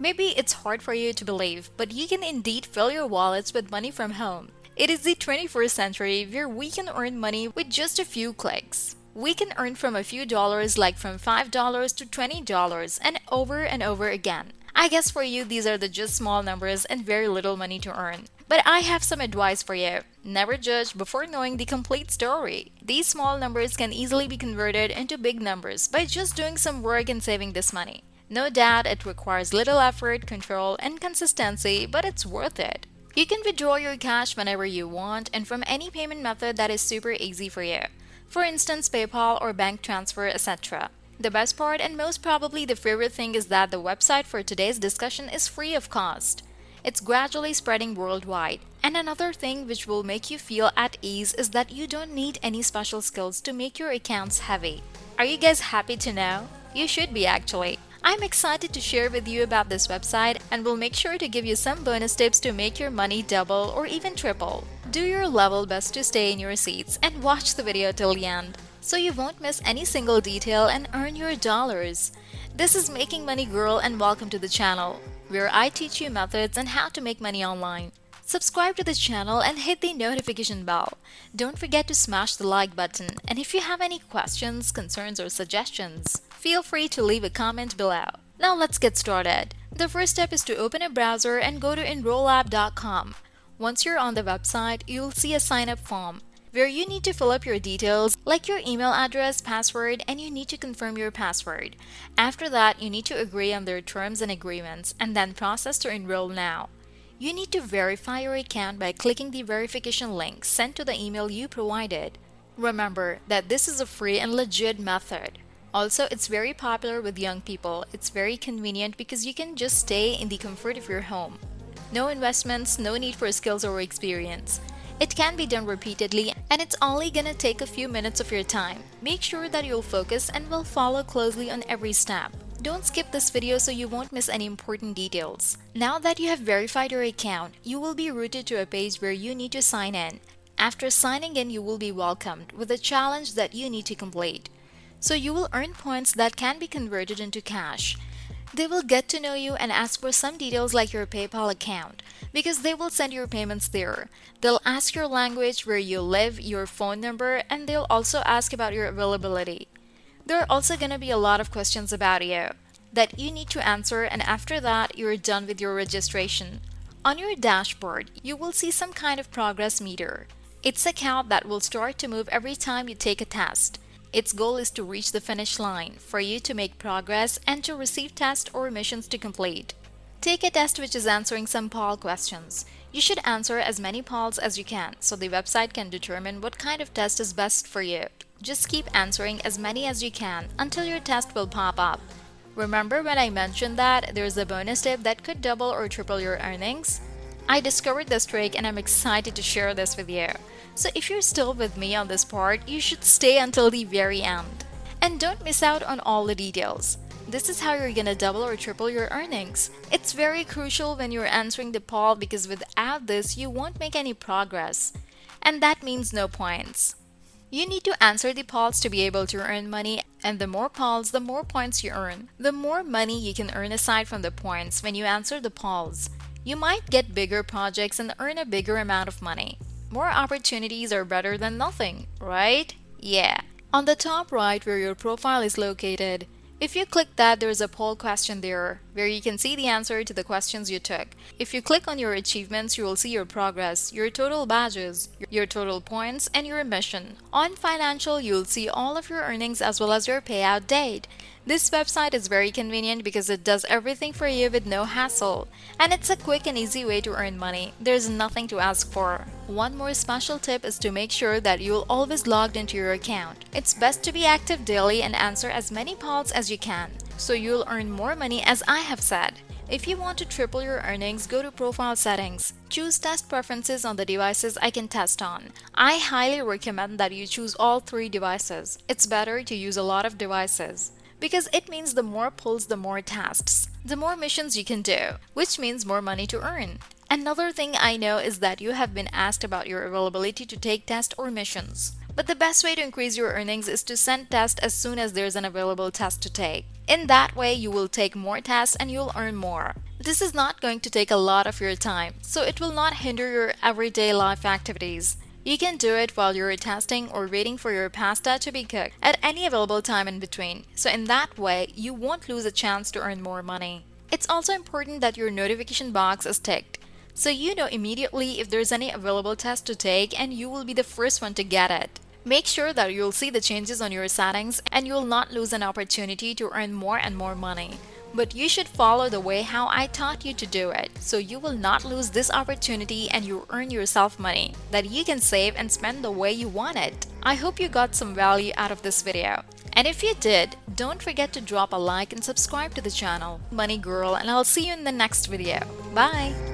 Maybe it's hard for you to believe, but you can indeed fill your wallets with money from home. It is the 21st century where we can earn money with just a few clicks. We can earn from a few dollars, like from $5 to $20, and over again. I guess for you, these are the just small numbers and very little money to earn. But I have some advice for you. Never judge before knowing the complete story. These small numbers can easily be converted into big numbers by just doing some work and saving this money. No doubt it requires little effort, control, and consistency, but it's worth it. You can withdraw your cash whenever you want and from any payment method that is super easy for you. For instance, PayPal or bank transfer, etc. The best part and most probably the favorite thing is that the website for today's discussion is free of cost. It's gradually spreading worldwide. And another thing which will make you feel at ease is that you don't need any special skills to make your accounts heavy. Are you guys happy to know? You should be actually. I'm excited to share with you about this website and will make sure to give you some bonus tips to make your money double or even triple. Do your level best to stay in your seats and watch the video till the end, so you won't miss any single detail and earn your dollars. This is Making Money Girl and welcome to the channel, where I teach you methods on how to make money online. Subscribe to the channel and hit the notification bell. Don't forget to smash the like button, and if you have any questions, concerns, or suggestions, feel free to leave a comment below. Now let's get started. The first step is to open a browser and go to enrollapp.com. Once you're on the website, you'll see a sign-up form where you need to fill up your details like your email address, password, and you need to confirm your password. After that, you need to agree on their terms and agreements and then process to enroll now. You need to verify your account by clicking the verification link sent to the email you provided. Remember that this is a free and legit method. Also, it's very popular with young people. It's very convenient because you can just stay in the comfort of your home. No investments, no need for skills or experience. It can be done repeatedly and it's only gonna take a few minutes of your time. Make sure that you'll focus and will follow closely on every step. Don't skip this video so you won't miss any important details. Now that you have verified your account, you will be routed to a page where you need to sign in. After signing in, you will be welcomed with a challenge that you need to complete. So you will earn points that can be converted into cash. They will get to know you and ask for some details like your PayPal account because they will send your payments there. They'll ask your language, where you live, your phone number, and they'll also ask about your availability. There are also going to be a lot of questions about you that you need to answer, and after that, you're done with your registration. On your dashboard, you will see some kind of progress meter. It's a count that will start to move every time you take a test. Its goal is to reach the finish line, for you to make progress and to receive tests or missions to complete. Take a test which is answering some poll questions. You should answer as many polls as you can so the website can determine what kind of test is best for you. Just keep answering as many as you can until your test will pop up. Remember when I mentioned that there's a bonus tip that could double or triple your earnings? I discovered this trick and I'm excited to share this with you. So if you're still with me on this part, you should stay until the very end. And don't miss out on all the details. This is how you're gonna double or triple your earnings. It's very crucial when you're answering the poll because without this, you won't make any progress. And that means no points. You need to answer the polls to be able to earn money, and the more polls, the more points you earn. The more money you can earn aside from the points when you answer the polls. You might get bigger projects and earn a bigger amount of money. More opportunities are better than nothing, right? Yeah. On the top right where your profile is located, if you click that, there's a poll question there where you can see the answer to the questions you took. If you click on your achievements, you will see your progress, your total badges, your total points, and your mission. On financial, you'll see all of your earnings as well as your payout date. This website is very convenient because it does everything for you with no hassle. And it's a quick and easy way to earn money. There's nothing to ask for. One more special tip is to make sure that you'll always logged into your account. It's best to be active daily and answer as many polls as you can, so you'll earn more money as I have said. If you want to triple your earnings, go to Profile Settings. Choose Test Preferences on the devices I can test on. I highly recommend that you choose all 3 devices. It's better to use a lot of devices, because it means the more pulls, the more tasks, the more missions you can do, which means more money to earn. Another thing I know is that you have been asked about your availability to take tests or missions. But the best way to increase your earnings is to send tests as soon as there's an available test to take. In that way, you will take more tests and you'll earn more. This is not going to take a lot of your time, so it will not hinder your everyday life activities. You can do it while you're testing or waiting for your pasta to be cooked at any available time in between, so in that way, you won't lose a chance to earn more money. It's also important that your notification box is ticked, so you know immediately if there's any available test to take and you will be the first one to get it. Make sure that you'll see the changes on your settings and you'll not lose an opportunity to earn more and more money. But you should follow the way how I taught you to do it, so you will not lose this opportunity and you earn yourself money that you can save and spend the way you want it. I hope you got some value out of this video. And if you did, don't forget to drop a like and subscribe to the channel. Money Girl, and I'll see you in the next video. Bye!